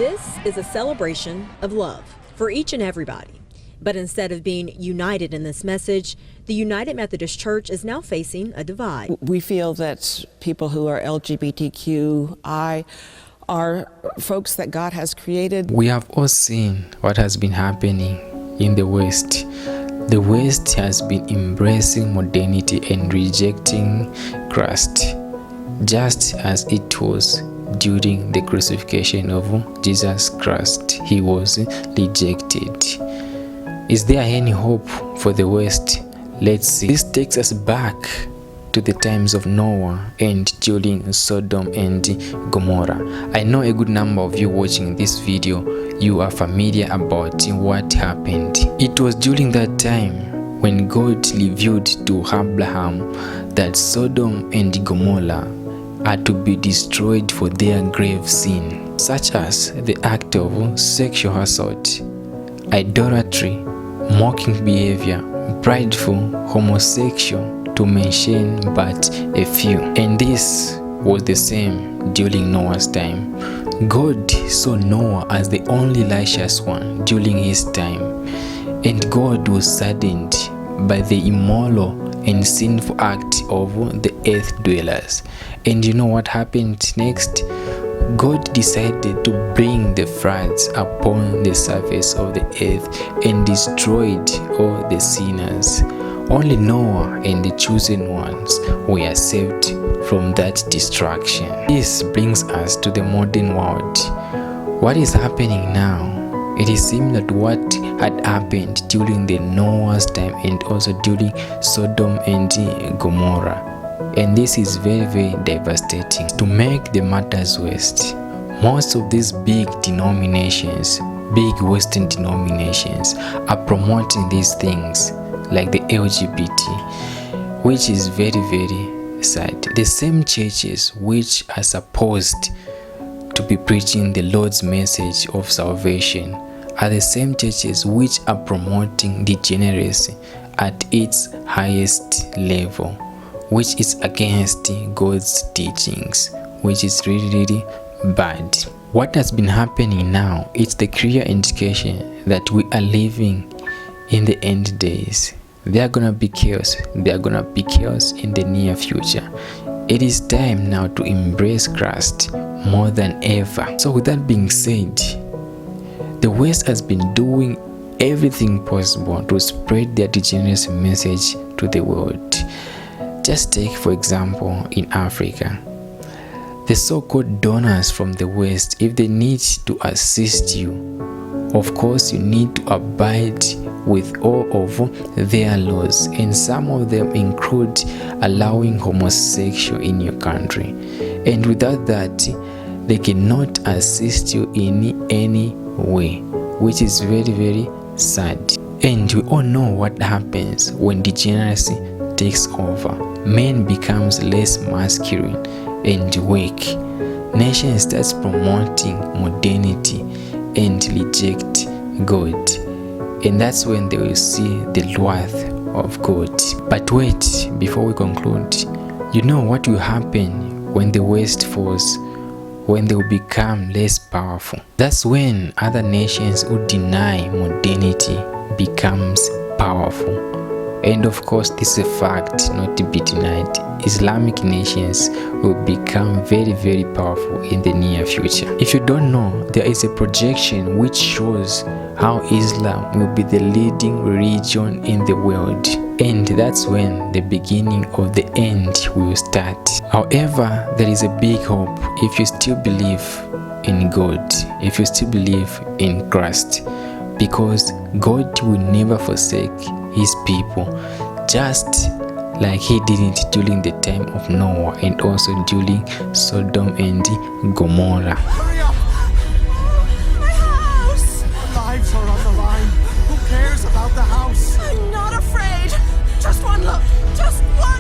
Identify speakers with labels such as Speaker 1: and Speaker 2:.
Speaker 1: This is a celebration of love for each and everybody. But instead of being united in this message, the United Methodist Church is now facing a divide.
Speaker 2: We feel that people who are LGBTQI are folks that God has created.
Speaker 3: We have all seen what has been happening in the West. The West has been embracing modernity and rejecting Christ, just as it was during the crucifixion of Jesus Christ. He was rejected. Is there any hope for the West? Let's see. This takes us back to the times of Noah and during Sodom and Gomorrah. I know a good number of you watching this video, you are familiar about what happened. It was during that time when God revealed to Abraham that Sodom and Gomorrah are to be destroyed for their grave sin, such as the act of sexual assault, idolatry, mocking behavior, prideful, homosexual, to mention but a few. And this was the same during Noah's time. God saw Noah as the only righteous one during his time, and God was saddened by the immoral and sinful act of the earth dwellers. And you know what happened next? God decided to bring the floods upon the surface of the earth and destroyed all the sinners. Only Noah and the chosen ones were saved from that destruction. This brings us to the modern world. What is happening now? It is similar to what had happened during the Noah's time and also during Sodom and Gomorrah. And this is very, very devastating. To make the matters worse, most of these big denominations, big Western denominations, are promoting these things like the LGBT, which is very, very sad. The same churches which are supposed to be preaching the Lord's message of salvation are the same churches which are promoting degeneracy at its highest level, which is against God's teachings, which is really, really bad. What has been happening now, it's the clear indication that we are living in the end days. There are gonna be chaos. There are gonna be chaos in the near future. It is time now to embrace Christ more than ever. So with that being said, the West has been doing everything possible to spread their degeneracy message to the world. Just take, for example, in Africa, the so-called donors from the West, if they need to assist you, of course you need to abide with all of their laws, and some of them include allowing homosexual in your country. And without that, they cannot assist you in any way, which is very, very sad. And we all know what happens when degeneracy takes over. Man becomes less masculine and weak. Nation starts promoting modernity and reject God. And that's when they will see the wrath of God. But wait, before we conclude, you know what will happen when the West falls? When they will become less powerful. That's when other nations who deny modernity becomes powerful. And of course, this is a fact not to be denied. Islamic nations will become very, very powerful in the near future. If you don't know, there is a projection which shows how Islam will be the leading religion in the world. And that's when the beginning of the end will start. However, there is a big hope if you still believe in God, if you still believe in Christ, because God will never forsake his people, just like he did it during the time of Noah and also during Sodom and Gomorrah.
Speaker 4: Hurry up! My house! Our lives are on the line. Who cares about the house?
Speaker 5: I'm not afraid. Just one look. Just one.